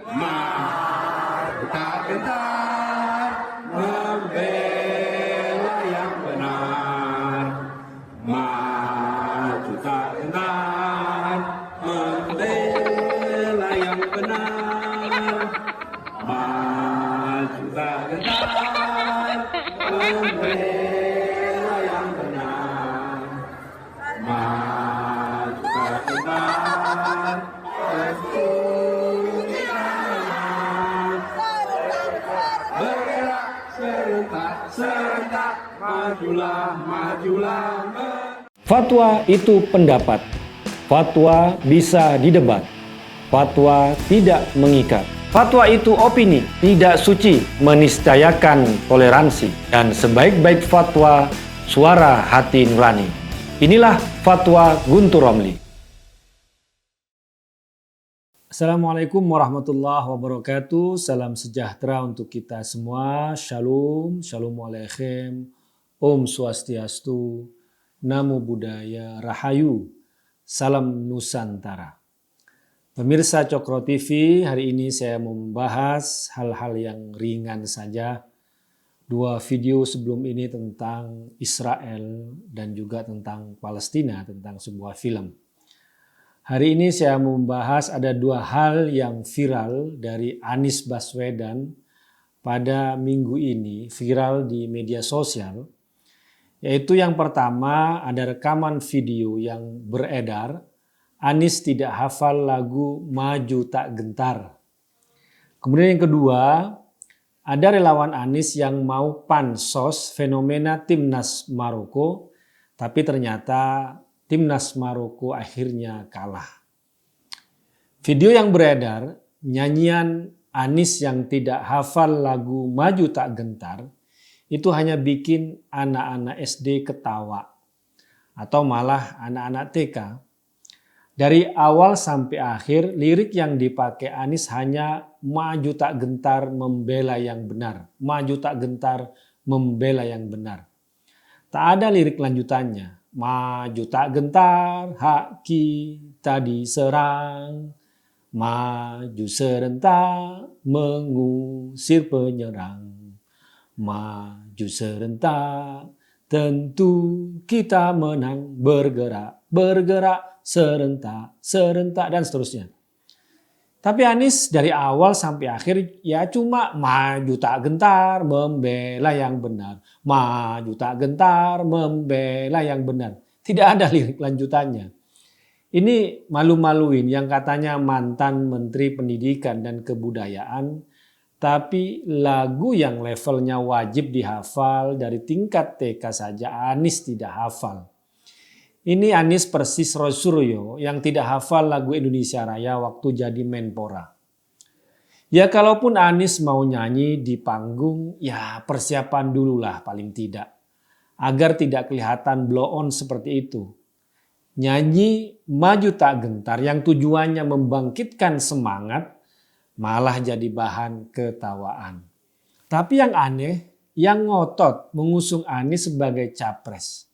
Maju tak gentar membela yang benar. Maju tak gentar membela yang benar. Maju tak gentar membela yang benar. Maju tak gentar bergerak serentak, majulah, majulah. Fatwa itu pendapat. Fatwa bisa didebat. Fatwa tidak mengikat. Fatwa itu opini, tidak suci, meniscayakan toleransi. Dan sebaik-baik fatwa, suara hati nurani. Inilah Fatwa Guntur Romli. Assalamualaikum warahmatullahi wabarakatuh. Salam sejahtera untuk kita semua. Shalom, shalom alaikum, Om Swastiastu, Namo Buddhaya, Rahayu, Salam Nusantara. Pemirsa Cokro TV, hari ini saya mau membahas hal-hal yang ringan saja. Dua video sebelum ini tentang Israel dan juga tentang Palestina, tentang sebuah film. Hari ini saya mau membahas ada dua hal yang viral dari Anies Baswedan pada minggu ini, viral di media sosial. Yaitu yang pertama ada rekaman video yang beredar, Anies tidak hafal lagu Maju Tak Gentar. Kemudian yang kedua, ada relawan Anies yang mau pansos fenomena Timnas Maroko, tapi ternyata Timnas Maroko akhirnya kalah. Video yang beredar, nyanyian Anies yang tidak hafal lagu Maju Tak Gentar, itu hanya bikin anak-anak SD ketawa. Atau malah anak-anak TK. Dari awal sampai akhir, lirik yang dipakai Anies hanya Maju Tak Gentar membela yang benar. Maju tak gentar membela yang benar. Tak ada lirik lanjutannya. Maju tak gentar, hak kita diserang. Maju serentak, mengusir penyerang. Maju serentak, tentu kita menang. Bergerak, bergerak, serentak, serentak, dan seterusnya. Tapi Anies dari awal sampai akhir ya cuma maju tak gentar membela yang benar. Maju tak gentar membela yang benar. Tidak ada lirik lanjutannya. Ini malu-maluin yang katanya mantan Menteri Pendidikan dan Kebudayaan. Tapi lagu yang levelnya wajib dihafal dari tingkat TK saja Anies tidak hafal. Ini Anies persis Roy Suryo yang tidak hafal lagu Indonesia Raya waktu jadi Menpora. Ya kalaupun Anies mau nyanyi di panggung, ya persiapan dululah paling tidak. Agar tidak kelihatan blow on seperti itu. Nyanyi Maju Tak Gentar yang tujuannya membangkitkan semangat, malah jadi bahan ketawaan. Tapi yang aneh, yang ngotot mengusung Anies sebagai capres.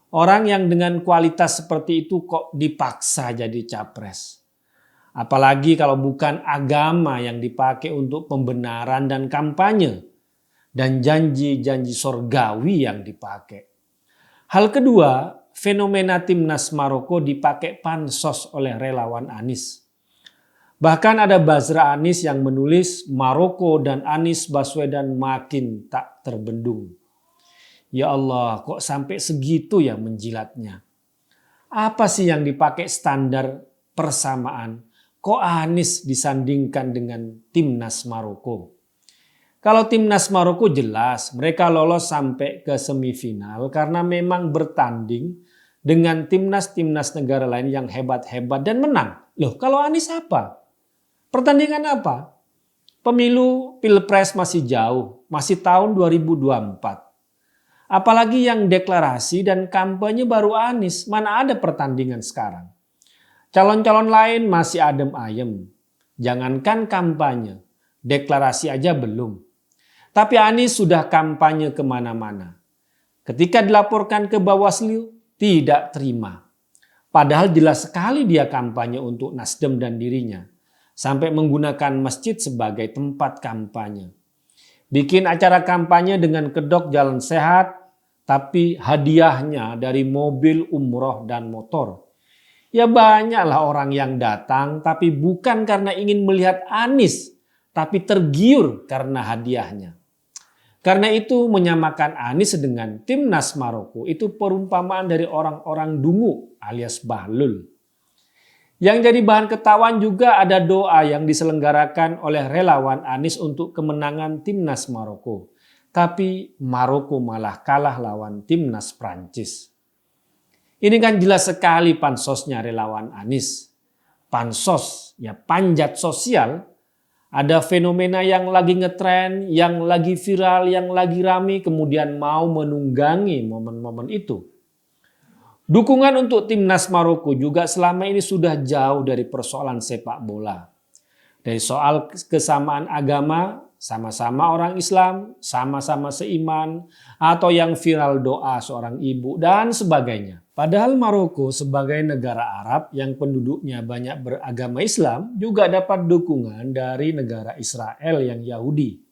Orang yang dengan kualitas seperti itu kok dipaksa jadi capres. Apalagi kalau bukan agama yang dipakai untuk pembenaran dan kampanye. Dan janji-janji sorgawi yang dipakai. Hal kedua, fenomena Timnas Maroko dipakai pansos oleh relawan Anies. Bahkan ada buzzer Anies yang menulis Maroko dan Anies Baswedan makin tak terbendung. Ya Allah, kok sampai segitu ya menjilatnya. Apa sih yang dipakai standar persamaan? Kok Anies disandingkan dengan Timnas Maroko? Kalau Timnas Maroko jelas mereka lolos sampai ke semifinal karena memang bertanding dengan timnas-timnas negara lain yang hebat-hebat dan menang. Loh, kalau Anies apa? Pertandingan apa? Pemilu Pilpres masih jauh, masih tahun 2024. Apalagi yang deklarasi dan kampanye baru Anies, mana ada pertandingan sekarang. Calon-calon lain masih adem ayem. Jangankan kampanye, deklarasi aja belum. Tapi Anies sudah kampanye kemana-mana. Ketika dilaporkan ke Bawaslu, tidak terima. Padahal jelas sekali dia kampanye untuk Nasdem dan dirinya. sampai menggunakan masjid sebagai tempat kampanye. Bikin acara kampanye dengan kedok jalan sehat, tapi hadiahnya dari mobil umroh dan motor. Ya banyaklah orang yang datang, tapi bukan karena ingin melihat Anies, tapi tergiur karena hadiahnya. Karena itu menyamakan Anies dengan timnas Maroko itu perumpamaan dari orang-orang dungu alias bahlul. Yang jadi bahan ketawaan juga ada doa yang diselenggarakan oleh relawan Anies untuk kemenangan timnas Maroko. Tapi Maroko malah kalah lawan timnas Prancis. Ini kan jelas sekali pansosnya relawan Anies. Pansos, ya panjat sosial. Ada fenomena yang lagi ngetren, yang lagi viral, yang lagi rame, kemudian mau menunggangi momen-momen itu. Dukungan untuk timnas Maroko juga selama ini sudah jauh dari persoalan sepak bola. Dari soal kesamaan agama, sama-sama orang Islam, sama-sama seiman, atau yang viral doa seorang ibu, dan sebagainya. Padahal Maroko sebagai negara Arab yang penduduknya banyak beragama Islam juga dapat dukungan dari negara Israel yang Yahudi.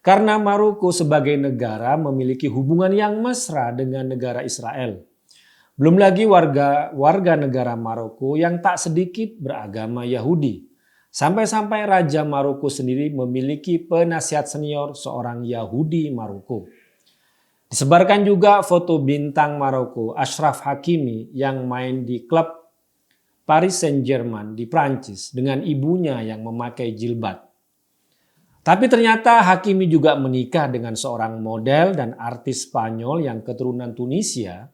Karena Maroko sebagai negara memiliki hubungan yang mesra dengan negara Israel. Belum lagi warga negara Maroko yang tak sedikit beragama Yahudi. Sampai-sampai Raja Maroko sendiri memiliki penasihat senior seorang Yahudi Maroko. Disebarkan juga foto bintang Maroko Achraf Hakimi yang main di klub Paris Saint-Germain di Prancis dengan ibunya yang memakai jilbab. Tapi ternyata Hakimi juga menikah dengan seorang model dan artis Spanyol yang keturunan Tunisia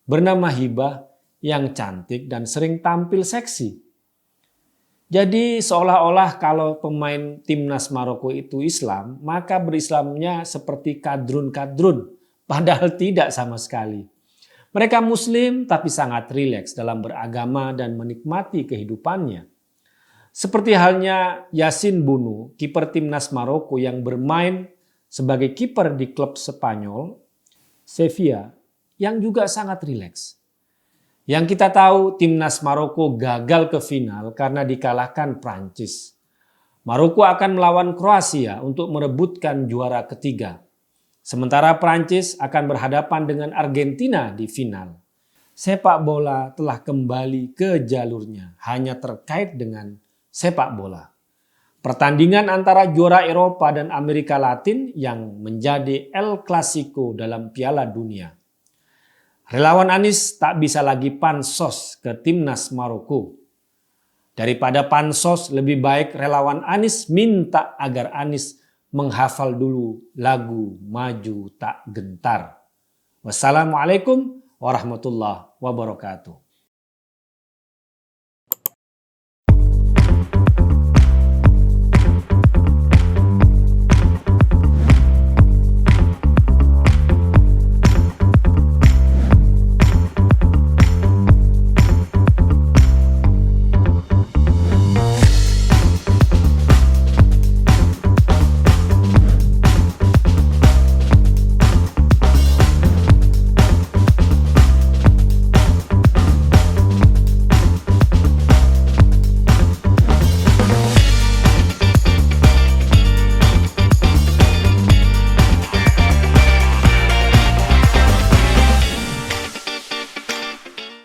bernama Hibah yang cantik dan sering tampil seksi. Jadi seolah-olah kalau pemain timnas Maroko itu Islam, maka berislamnya seperti kadrun-kadrun, padahal tidak sama sekali. Mereka Muslim tapi sangat rileks dalam beragama dan menikmati kehidupannya. Seperti halnya Yasin Bonu, kiper timnas Maroko yang bermain sebagai kiper di klub Spanyol, Sevilla, yang juga sangat rileks. Yang kita tahu timnas Maroko gagal ke final karena dikalahkan Prancis. Maroko akan melawan Kroasia untuk merebutkan juara ketiga. Sementara Prancis akan berhadapan dengan Argentina di final. Sepak bola telah kembali ke jalurnya hanya terkait dengan sepak bola. Pertandingan antara juara Eropa dan Amerika Latin yang menjadi El Clasico dalam Piala Dunia. Relawan Anies tak bisa lagi pansos ke timnas Maroko. Daripada pansos, lebih baik relawan Anies minta agar Anies menghafal dulu lagu Maju Tak Gentar. Wassalamualaikum warahmatullahi wabarakatuh.